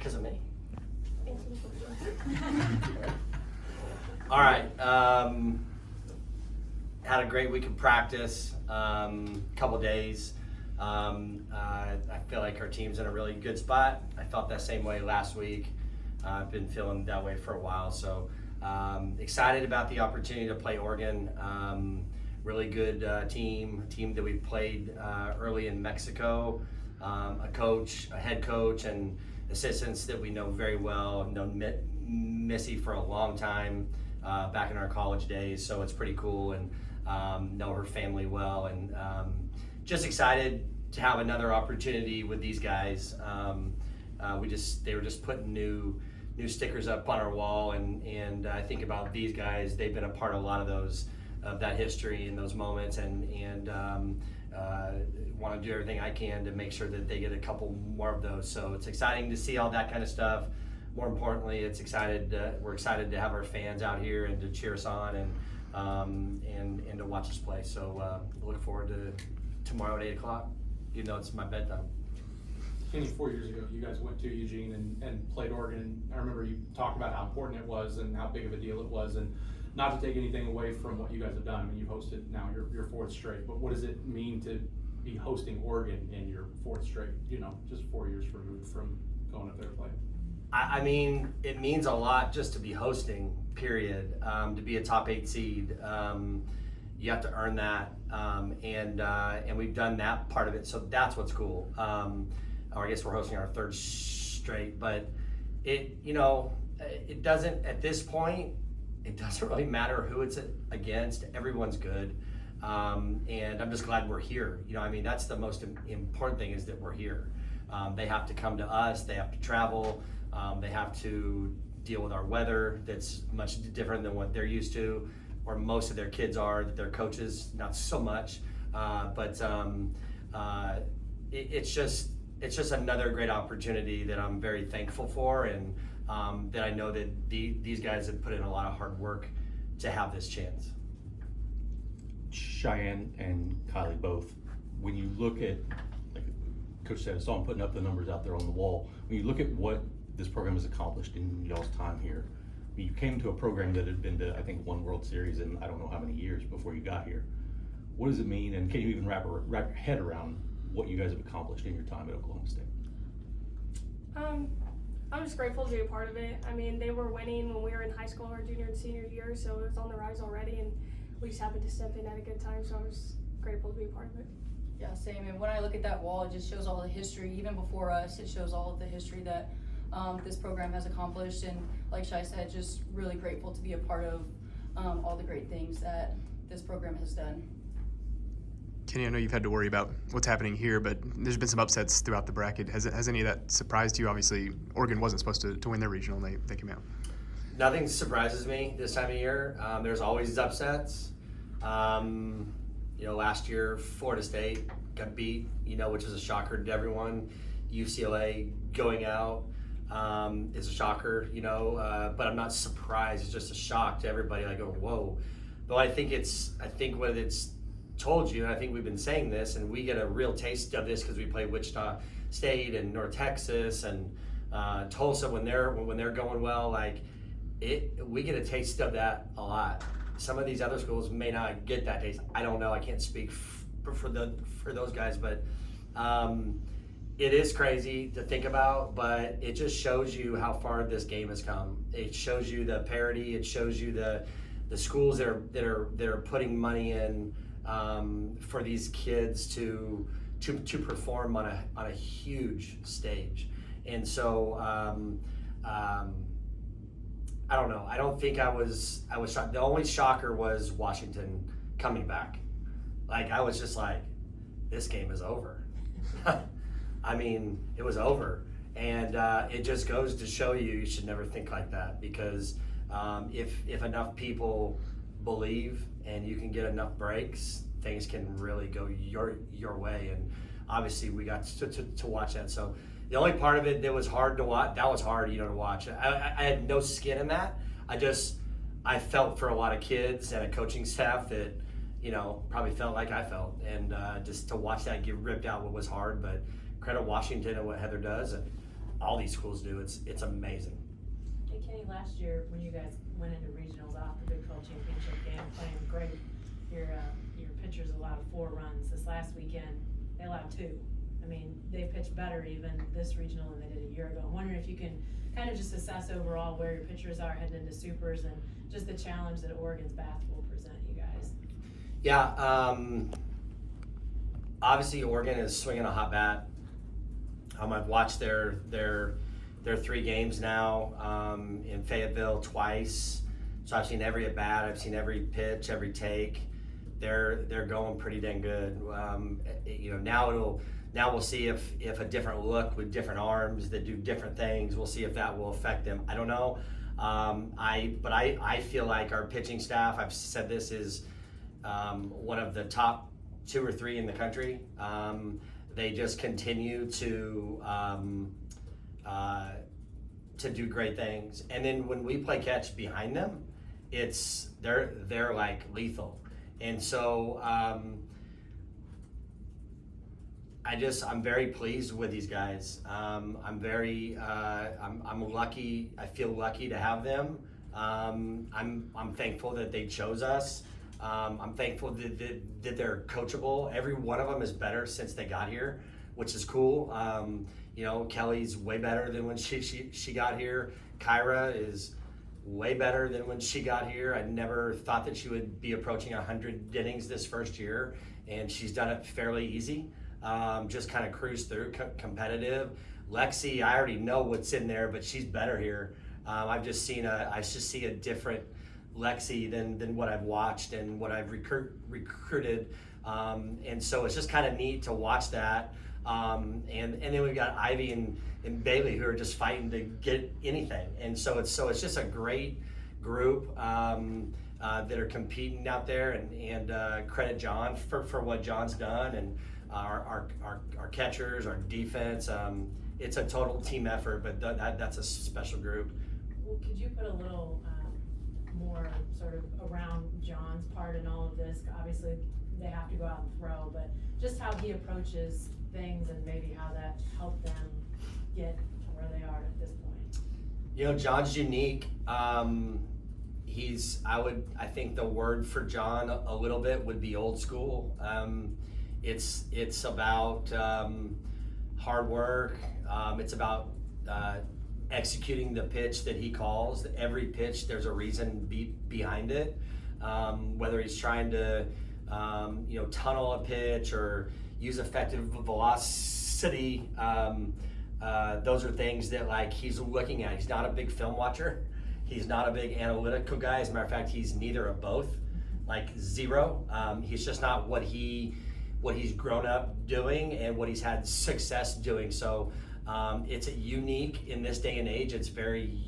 because of me. All right. Had a great week of practice, couple days. I feel like our team's in a really good spot. I felt that same way last week. I've been feeling that way for a while. So excited about the opportunity to play Oregon. Really good team that we played early in Mexico. A coach, a head coach, and assistants that we know very well. Known Missy for a long time back in our college days, so it's pretty cool, and know her family well, and just excited to have another opportunity with these guys. They were just putting new stickers up on our wall, and I think about these guys. They've been a part of a lot of that history and those moments, and want to do everything I can to make sure that they get a couple more of those. So it's exciting to see all that kind of stuff. More importantly, we're excited to have our fans out here and to cheer us on and to watch us play. So look forward to tomorrow at 8 o'clock, even though it's my bedtime. Chyenne, 4 years ago, you guys went to Eugene and played Oregon. I remember you talked about how important it was and how big of a deal it was. And not to take anything away from what you guys have done. I mean, you've hosted now your fourth straight, but what does it mean to be hosting Oregon in your fourth straight, just 4 years removed from going up there to play? I mean, it means a lot just to be hosting, period. To be a top 8 seed, you have to earn that, and we've done that part of it, so that's what's cool. Or I guess we're hosting our third straight, but it doesn't, at this point, it doesn't really matter who it's against. Everyone's good, and I'm just glad we're here. That's the most important thing, is that we're here. They have to come to us. They have to travel. They have to deal with our weather that's much different than what they're used to, or most of their kids are. Their coaches, not so much. But it's just another great opportunity that I'm very thankful for, and that I know that these guys have put in a lot of hard work to have this chance. Chyenne and Kiley both, when you look at, like Coach said, I saw him putting up the numbers out there on the wall. When you look at what this program has accomplished in y'all's time here, you came to a program that had been to, I think, one World Series in I don't know how many years before you got here. What does it mean, and can you even wrap your head around what you guys have accomplished in your time at Oklahoma State? I'm just grateful to be a part of it. I mean, they were winning when we were in high school, our junior and senior year, so it was on the rise already, and we just happened to step in at a good time, so I'm just grateful to be a part of it. Yeah, same. And when I look at that wall, it just shows all the history, even before us. It shows all of the history that this program has accomplished, and like Shai said, just really grateful to be a part of all the great things that this program has done. Kenny, I know you've had to worry about what's happening here, but there's been some upsets throughout the bracket. Has any of that surprised you? Obviously, Oregon wasn't supposed to win their regional, and they came out. Nothing surprises me this time of year. There's always upsets. Last year, Florida State got beat, which is a shocker to everyone. UCLA going out is a shocker, but I'm not surprised. It's just a shock to everybody. I go, whoa. But I think what it's told you, and I think we've been saying this, and we get a real taste of this because we play Wichita State and North Texas and Tulsa when they're going well. We get a taste of that a lot. Some of these other schools may not get that taste. I don't know. I can't speak for those guys, but it is crazy to think about. But it just shows you how far this game has come. It shows you the parity. It shows you the schools that are putting money in for these kids to perform on a huge stage. And so I don't know. I don't think I was shocked. The only shocker was Washington coming back. I was just like, this game is over. I mean, it was over. And it just goes to show you should never think like that, because if enough people believe and you can get enough breaks, things can really go your way. And obviously we got to watch that. So the only part of it that was hard to watch, that was hard, to watch. I had no skin in that. I felt for a lot of kids and a coaching staff that, probably felt like I felt. And just to watch that get ripped out was hard, but credit Washington and what Heather does. And all these schools do. It's amazing. Hey Kenny, last year when you guys went into regionals off the Big 12 championship game, playing great, your pitchers allowed 4 runs. This last weekend, they allowed 2. I mean, they pitched better even this regional than they did a year ago. I'm wondering if you can kind of just assess overall where your pitchers are heading into supers and just the challenge that Oregon's bats will present you guys. Yeah, obviously Oregon is swinging a hot bat. I've watched their 3 games now in Fayetteville twice. So I've seen every at bat, I've seen every pitch, every take. They're going pretty dang good. Now we'll see if a different look with different arms that do different things. We'll see if that will affect them. I don't know. I feel like our pitching staff, I've said this, is one of the top 2 or 3 in the country. They just continue to do great things. And then when we play catch behind them, they're like lethal. And so I'm very pleased with these guys. I'm lucky. I feel lucky to have them. I'm thankful that they chose us. I'm thankful that they're coachable. Every one of them is better since they got here, which is cool. Kelly's way better than when she got here. Kyra is way better than when she got here. I never thought that she would be approaching 100 innings this first year, and she's done it fairly easy. Just kind of cruise through, competitive. Lexi, I already know what's in there, but she's better here. I just see a different Lexi than what I've watched and what I've recruited. And so it's just kind of neat to watch that. And then we've got Ivy and Bailey who are just fighting to get anything. And so it's just a great group that are competing out there, and credit John for what John's done, and our catchers, our defense. It's a total team effort, but that's a special group. Well, could you put a little more sort of around John's part in all of this? Obviously, they have to go out and throw, but just how he approaches things and maybe how that helped them get to where they are at this point. John's unique. I think the word for John a little bit would be old school. It's about hard work. It's about executing the pitch that he calls. Every pitch, there's a reason behind it. Whether he's trying to, tunnel a pitch or use effective velocity, those are things that he's looking at. He's not a big film watcher. He's not a big analytical guy. As a matter of fact, he's neither of both, zero. He's just not what he's grown up doing and what he's had success doing. So it's unique in this day and age. It's very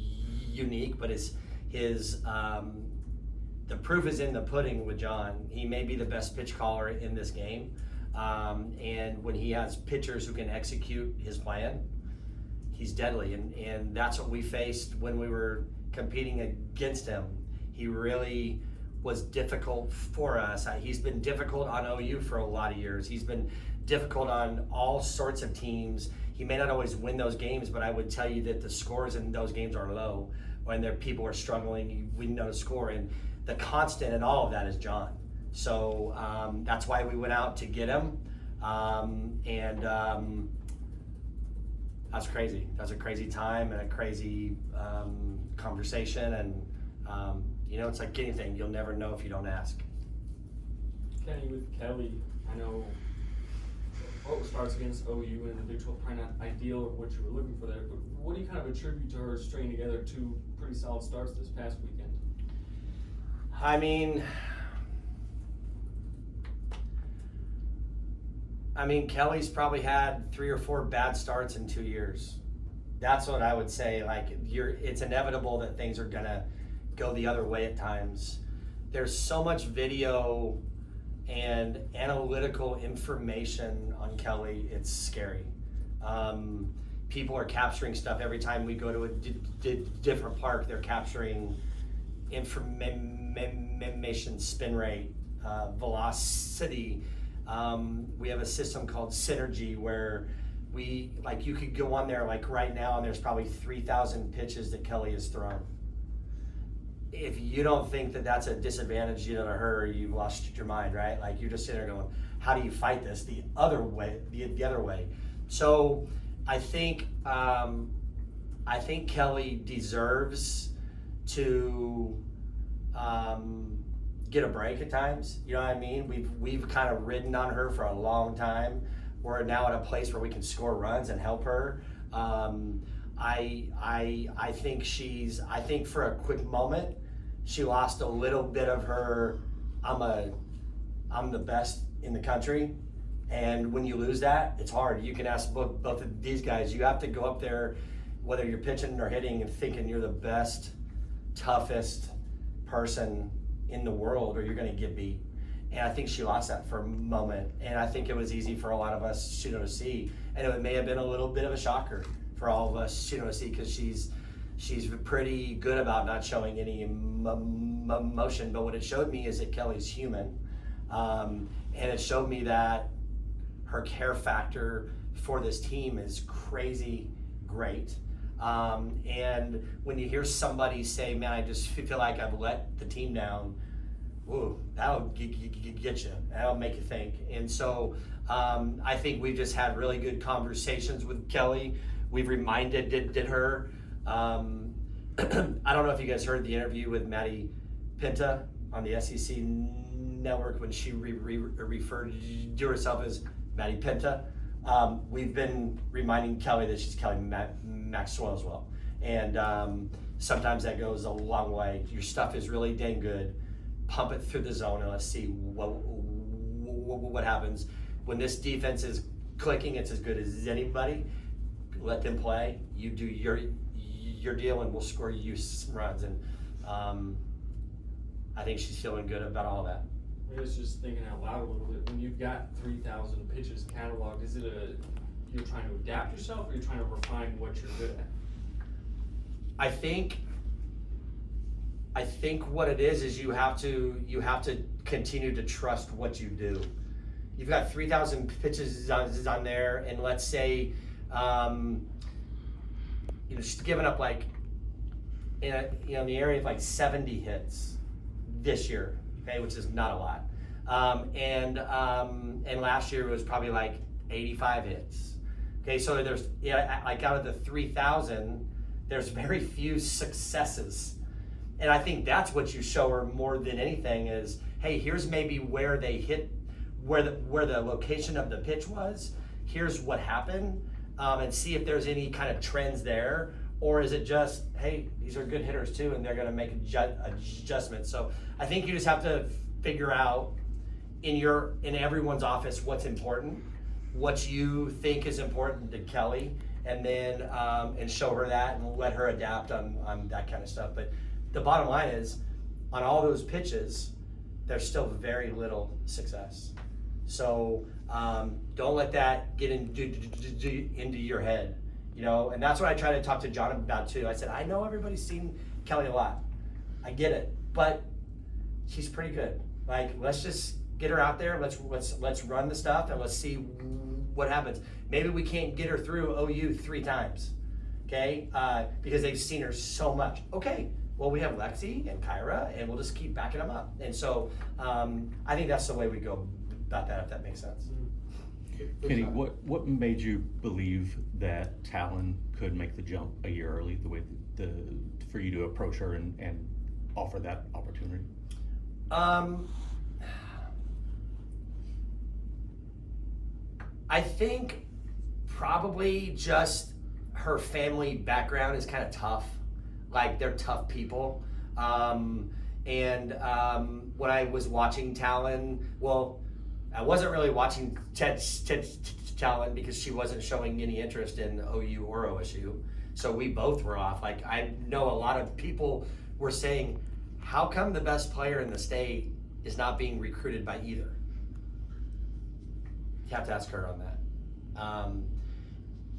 unique, but the proof is in the pudding with John. He may be the best pitch caller in this game. And when he has pitchers who can execute his plan, he's deadly. And that's what we faced when we were competing against him. He really was difficult for us. He's been difficult on OU for a lot of years. He's been difficult on all sorts of teams. He may not always win those games, but I would tell you that the scores in those games are low. When people are struggling, we know to score. And the constant in all of that is John. So that's why we went out to get him. That's crazy. That's a crazy time and a crazy conversation. And it's like anything. You'll never know if you don't ask. Kenny, with Kelly, I know what starts against OU and the Big 12 probably not ideal of what you were looking for there, but what do you kind of attribute to her stringing together 2 pretty solid starts this past weekend? I mean, Kelly's probably had 3 or 4 bad starts in 2 years. That's what I would say. It's inevitable that things are gonna go the other way at times. There's so much video and analytical information on Kelly, it's scary. People are capturing stuff every time we go to a different park. They're capturing information, spin rate, velocity. We have a system called Synergy where like you could go on there like right now and there's probably 3,000 pitches that Kelly has thrown. If you don't think that that's a disadvantage, to her, you've lost your mind, right? Like you're just sitting there going, how do you fight this the other way? The other way. So I think Kelly deserves to get a break at times. You know what I mean? We've kind of ridden on her for a long time. We're now at a place where we can score runs and help her. I think for a quick moment, she lost a little bit of her, I'm the best in the country. And when you lose that, it's hard. You can ask both of these guys, you have to go up there, whether you're pitching or hitting, and thinking you're the best, toughest person in the world, or you're gonna get beat. And I think she lost that for a moment. And I think it was easy for a lot of us, to see. And it may have been a little bit of a shocker for all of us, to see, because she's pretty good about not showing any emotion. But what it showed me is that Kelly's human. And it showed me that her care factor for this team is crazy great. And when you hear somebody say, man, I just feel like I've let the team down, ooh, that'll get you. That'll make you think. And so I think we've just had really good conversations with Kelly. We've reminded her. I don't know if you guys heard the interview with Maddie Pinta on the SEC network when she referred to herself as Maddie Pinta. We've been reminding Kelly that she's Kelly Maxwell as well. And sometimes that goes a long way. Your stuff is really dang good. Pump it through the zone and let's see what happens. When this defense is clicking, it's as good as anybody. Let them play. You do your deal and we'll score you some runs. And I think she's feeling good about all that. I was just thinking out loud a little bit. When you've got 3,000 pitches cataloged, is it you're trying to adapt yourself, or you're trying to refine what you're good at? I think what it is you have to continue to trust what you do. You've got 3,000 pitches on there, and let's say she's given up like in the area of like 70 hits this year. Okay, which is not a lot. And last year it was probably like 85 hits. Okay, so there's like out of the 3,000, there's very few successes. And I think that's what you show her more than anything is, hey, here's maybe where they hit, where the location of the pitch was. Here's what happened, and see if there's any kind of trends there. Or is it just, hey, these are good hitters too, and they're going to make adjustments. So I think you just have to figure out in everyone's office what's important, what you think is important to Kelly, and then and show her that and let her adapt on that kind of stuff. But the bottom line is, on all those pitches, there's still very little success. So don't let that get into your head. And that's what I try to talk to John about too. I said, I know everybody's seen Kelly a lot. I get it, but she's pretty good. Like, let's just get her out there. Let's run the stuff and let's see what happens. Maybe we can't get her through OU 3 times, okay? Because they've seen her so much. Okay, well, we have Lexi and Kyra, and we'll just keep backing them up. And so I think that's the way we go about that, if that makes sense. Kenny, what made you believe that Talon could make the jump a year early, the way for you to approach her and offer that opportunity? I think probably just her family background is kind of tough. Like, they're tough people. And when I was watching Talon, well, I wasn't really watching Talon because she wasn't showing any interest in OU or OSU. So we both were off. Like, I know a lot of people were saying, how come the best player in the state is not being recruited by either? You have to ask her on that.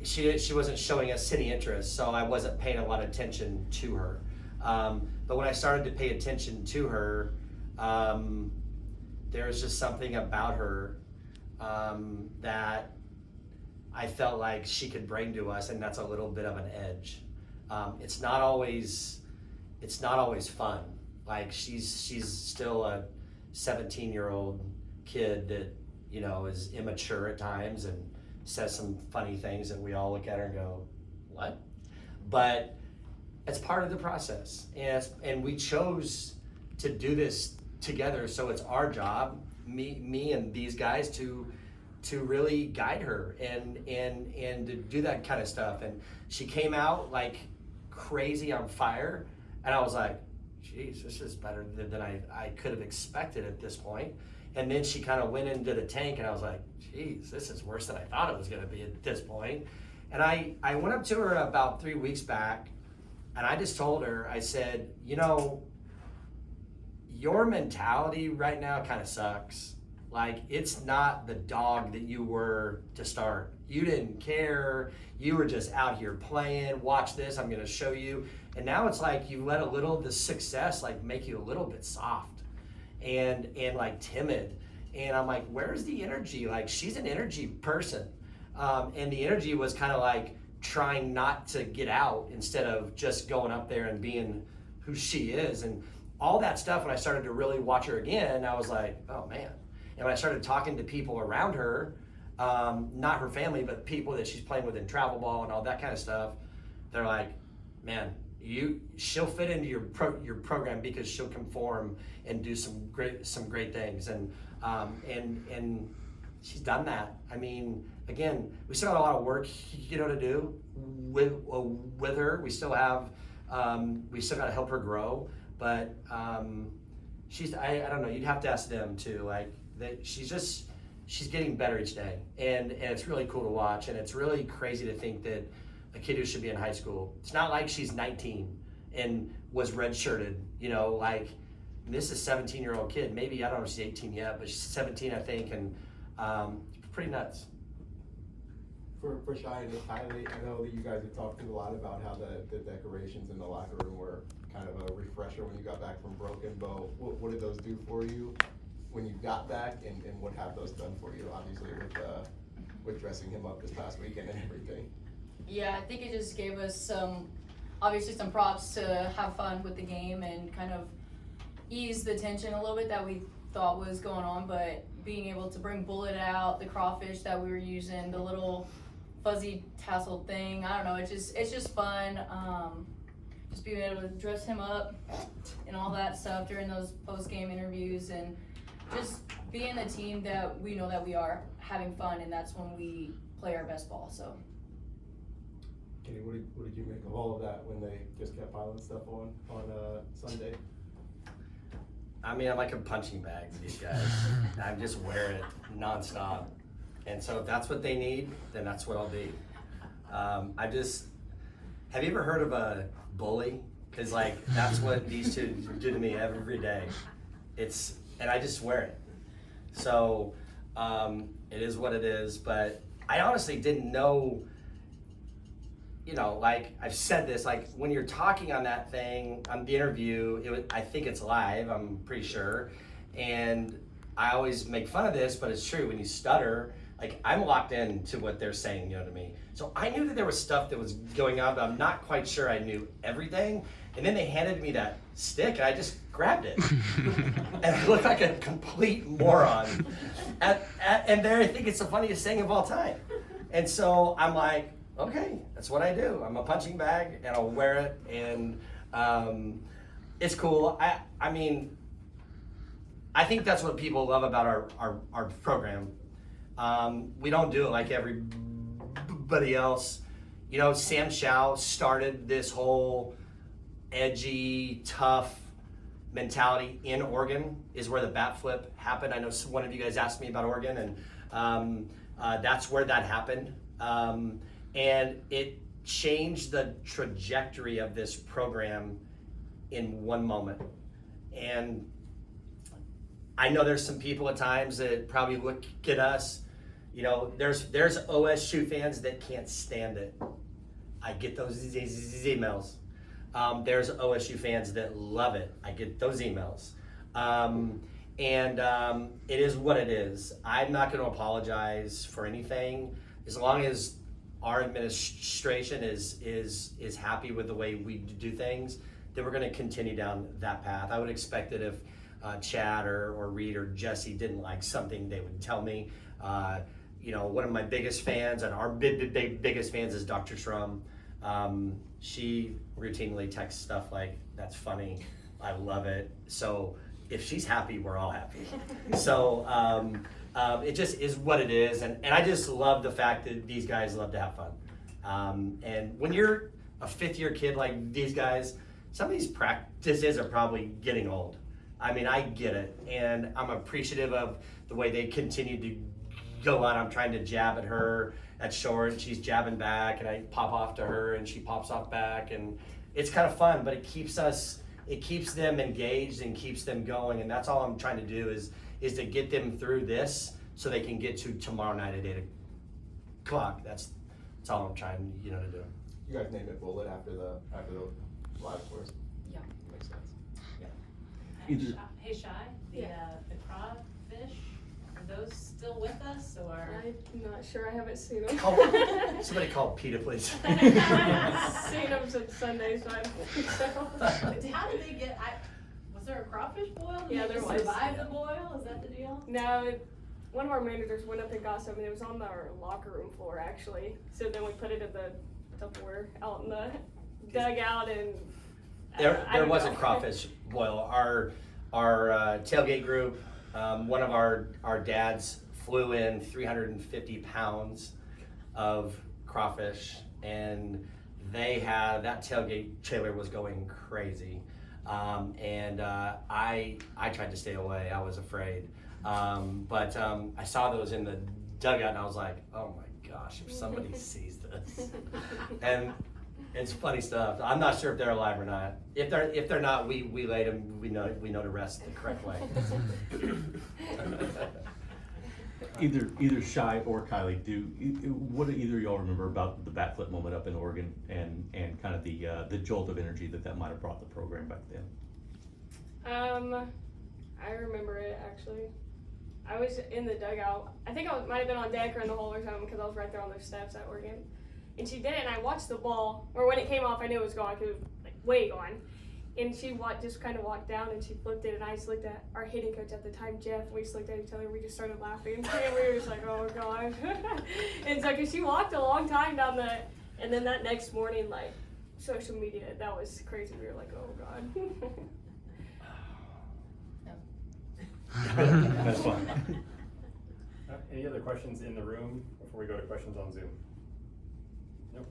She wasn't showing us any interest, so I wasn't paying a lot of attention to her. But when I started to pay attention to her, there was just something about her that I felt like she could bring to us, and that's a little bit of an edge. It's not always fun. Like she's still a 17-year-old kid that, you know, is immature at times and says some funny things that we all look at her and go, what? But it's part of the process, and we chose to do this together, so it's our job, me and these guys, to really guide her and to do that kind of stuff. And she came out like crazy on fire, and I was like, geez, this is better than I could have expected at this point. And then she kind of went into the tank, and I was like, geez, this is worse than I thought it was going to be at this point. And I went up to her about 3 weeks back, and I just told her, I said, you know, your mentality right now kind of sucks. Like, it's not the dog that you were to start. You didn't care. You were just out here playing. Watch this, I'm gonna show you. And now it's like you let a little of the success like make you a little bit soft and like timid. And I'm like, where's the energy? Like, she's an energy person. And the energy was kind of like trying not to get out instead of just going up there and being who she is. And all that stuff, when I started to really watch her again, I was like, oh man. And when I started talking to people around her, not her family, but people that she's playing with in travel ball and all that kind of stuff, they're like, man, she'll fit into your program because she'll conform and do some great things. And she's done that. I mean, again, we still got a lot of work, you know, to do with her. We still got to help her grow. But I don't know. You'd have to ask them too. Like, she's getting better each day, and it's really cool to watch. And it's really crazy to think that a kid who should be in high school, it's not like she's 19 and was redshirted. You know, like, this is a 17-year-old kid. Maybe, I don't know if she's 18 yet, but she's 17, I think, and it's pretty nuts. For Chyenne and Kiley, I know that you guys have talked a lot about how the decorations in the locker room were kind of a refresher when you got back from Broken Bow. What did those do for you when you got back, and what have those done for you, obviously, with dressing him up this past weekend and everything? Yeah, I think it just gave us obviously some props to have fun with the game and kind of ease the tension a little bit that we thought was going on, but being able to bring Bullet out, the crawfish that we were using, the little fuzzy tassel thing, I don't know, it's just fun. Just being able to dress him up and all that stuff during those post-game interviews, and just being the team that we know that we are, having fun, and that's when we play our best ball. So, Kenny, what did you make of all of that when they just kept piling stuff on Sunday? I mean, I'm like a punching bag to these guys. I just wear it nonstop. And so if that's what they need, then that's what I'll be. Have you ever heard of a bully? Because like, that's what these two do to me every day. And I just wear it. So it is what it is, but I honestly didn't know, you know, like I've said this, like when you're talking on that thing, on the interview, I think it's live, I'm pretty sure. And I always make fun of this, but it's true, when you stutter, like I'm locked into what they're saying, you know, to me. So I knew that there was stuff that was going on, but I'm not quite sure I knew everything. And then they handed me that stick, and I just grabbed it. And I looked like a complete moron. And I think it's the funniest thing of all time. And so I'm like, okay, that's what I do. I'm a punching bag, and I'll wear it, and it's cool. I mean, I think that's what people love about our program. We don't do it like everybody else. You know, Sam Chow started this whole edgy, tough mentality in Oregon, is where the bat flip happened. I know one of you guys asked me about Oregon, and that's where that happened. And it changed the trajectory of this program in one moment. And I know there's some people at times that probably look at us, you know, there's OSU fans that can't stand it. I get those emails. There's OSU fans that love it. I get those emails. And it is what it is. I'm not going to apologize for anything. as long as our administration is happy with the way we do things, then we're going to continue down that path. I would expect that if Chad or Reed or Jesse didn't like something, they would tell me. One of my biggest fans and our biggest fans is Dr. Shrum. She routinely texts stuff like, "That's funny, I love it." So if she's happy, we're all happy. So it just is what it is, and I just love the fact that these guys love to have fun. And when you're a fifth-year kid like these guys, some of these practices are probably getting old. I mean, I get it, and I'm appreciative of the way they continue to go on. I'm trying to jab at her at short, and she's jabbing back, and I pop off to her, and she pops off back, and it's kind of fun, but it keeps them engaged and keeps them going, and that's all I'm trying to do is to get them through this so they can get to tomorrow night at 8 o'clock. That's all I'm trying, to do. You guys named it Bullet after the live course. Yeah. Makes sense. Either- Hey, Shy, the crawfish, are those still with us, or? I'm not sure. I haven't seen them. Oh, somebody call PETA, please. I haven't seen them since Sunday, so I don't think so. How did they get, was there a crawfish boil? Yeah, Did there they was. survive the boil? Is that the deal? No, one of our managers went up and got some, and it was on our locker room floor, actually. So then we put it in the Tupperware out in the dugout, and I There don't was know. a crawfish boil. Our tailgate group, one of our dads flew in 350 pounds of crawfish, and that tailgate trailer was going crazy. I tried to stay away. I was afraid. But I saw those in the dugout, and I was like, oh my gosh, if somebody sees this. And it's funny stuff. I'm not sure if they're alive or not. If they're not, we laid them. We know to rest the correct way. Either Shy or Kylie, what do either of y'all remember about the bat flip moment up in Oregon and kind of the jolt of energy that might have brought the program back then? I remember it actually. I was in the dugout. I think might have been on deck or in the hole or something because I was right there on those steps at Oregon. And she did it, and I watched the ball, or when it came off, I knew it was gone because it was like way gone. And she just kind of walked down and she flipped it, and I just looked at our hitting coach at the time, Jeff. We just looked at each other, and we just started laughing. And we were just like, oh god. And so, because she walked a long time down and then that next morning, like, social media, that was crazy. We were like, oh god. That's fun. Any other questions in the room before we go to questions on Zoom? Nope.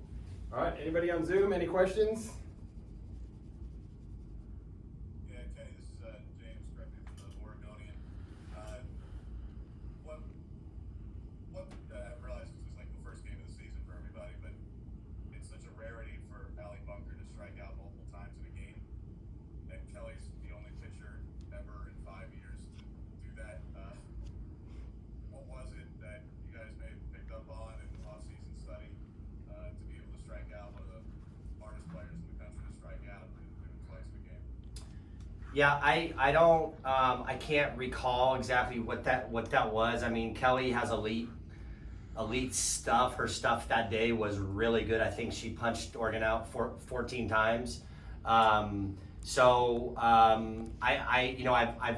All right, anybody on Zoom, any questions? Yeah, Kenny, this is James Gregory from the Oregonian. I realize this is like the first game of the season for everybody, but it's such a rarity for Allie Bunker to strike out multiple times in a game. And Kelly's the only pitcher ever in 5 years to do that. What was it that you guys may have picked up on in off-season study to be able to strike out one of the hardest players in the country to strike out and do it twice in a game? Yeah, I don't I can't recall exactly what that was. I mean, Kelly has elite stuff. Her stuff that day was really good. I think she punched Oregon out 14 times. I've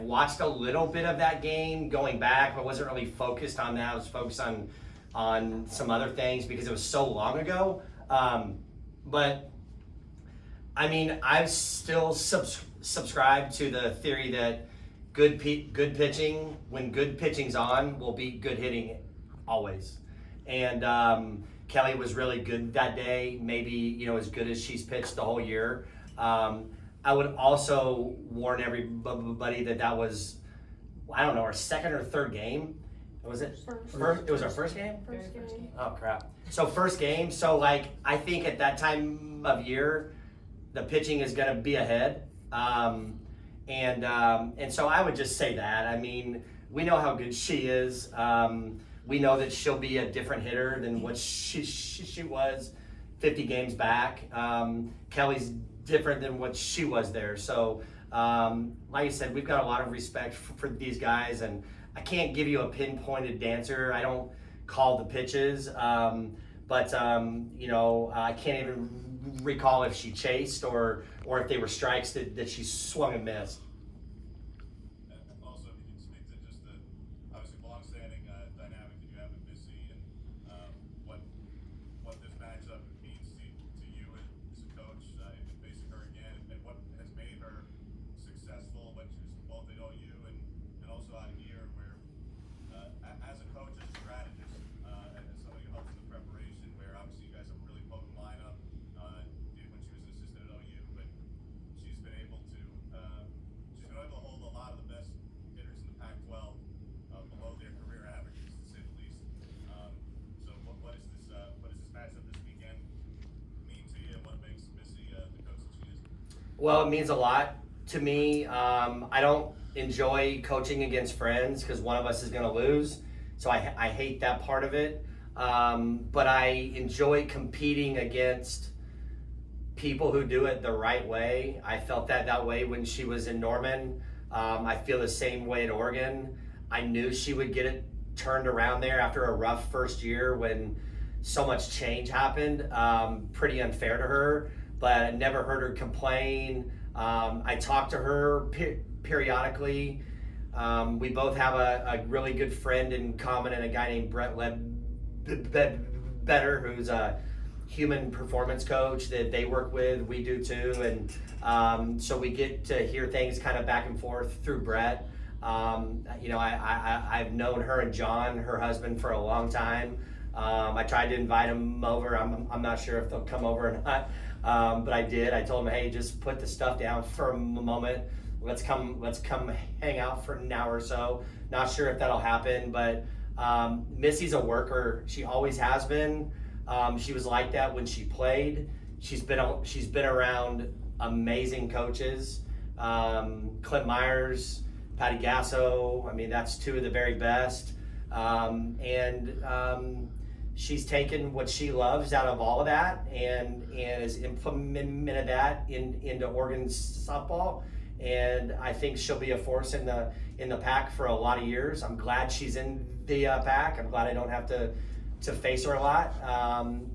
watched a little bit of that game going back, but wasn't really focused on that. I was focused on some other things because it was so long ago. But I mean, I've still subscribed to the theory that good pitching, when good pitching's on, will beat good hitting always. And Kelly was really good that day, maybe as good as she's pitched the whole year. I would also warn everybody that was, I don't know, our second or third game. Was it? First, it was our first game? First game. Oh crap. So first game, so like I think at that time of year, the pitching is gonna be ahead. And so I would just say that. I mean, we know how good she is. We know that she'll be a different hitter than what she was 50 games back. Kelly's different than what she was there. So like I said, we've got a lot of respect for these guys, and I can't give you a pinpointed answer. I don't called the pitches. But I can't even recall if she chased or if they were strikes that she swung and missed. And also, if you can speak to just the obviously long-standing dynamic that you have with Missy and what this matchup means to you as a coach, in facing her again, and what has made her successful when she was both at OU and also out here, where as a coach, as a strategist, and as somebody who helps in the preparation, where obviously you guys have a really potent lineup when she was an assistant at OU, but she's been able to hold a lot of the best hitters in the Pac-12 below their career averages, to say the least. So what does this matchup this weekend mean to you, and what makes Missy the coach that she is? Well, it means a lot to me. I don't enjoy coaching against friends because one of us is going to lose. So I hate that part of it. But I enjoy competing against people who do it the right way. I felt that way when she was in Norman. I feel the same way at Oregon. I knew she would get it turned around there after a rough first year when so much change happened. Pretty unfair to her, but I never heard her complain. I talked to her periodically. We both have a really good friend in common and a guy named Brett Better, who's a human performance coach that they work with. We do too. And so we get to hear things kind of back and forth through Brett. I've known her and John, her husband, for a long time. I tried to invite them over. I'm not sure if they'll come over or not, but I did. I told them, hey, just put the stuff down for a moment. Let's come hang out for an hour or so. Not sure if that'll happen, but Missy's a worker. She always has been. She was like that when she played. She's been around amazing coaches. Clint Myers, Patty Gasso. I mean, that's two of the very best. She's taken what she loves out of all of that and has implemented that into Oregon softball. And I think she'll be a force in the pack for a lot of years. I'm glad she's in the pack. I'm glad I don't have to face her a lot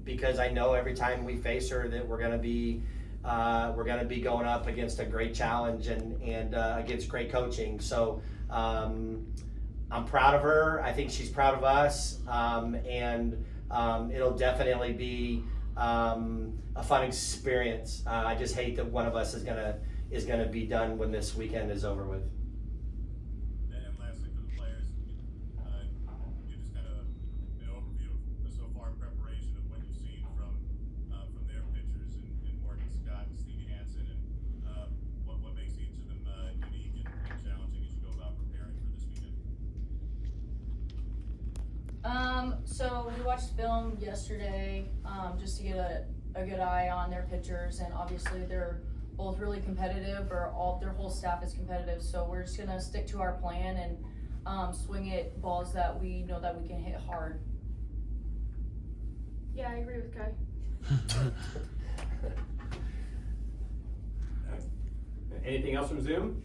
because I know every time we face her that we're gonna be going up against a great challenge and against great coaching. So I'm proud of her. I think she's proud of us, and it'll definitely be a fun experience. I just hate that one of us is gonna be done when this weekend is over with. And lastly, for the players, give just kind of an overview of so far in preparation of what you've seen from their pitchers in Morgan Scott and Stevie Hansen, and what makes each of them unique and challenging as you go about preparing for this weekend. So we watched film yesterday, just to get a good eye on their pitchers, and obviously they're both really competitive, or their whole staff is competitive. So we're just gonna stick to our plan and swing at balls that we know that we can hit hard. Yeah, I agree with Kai. Anything else from Zoom?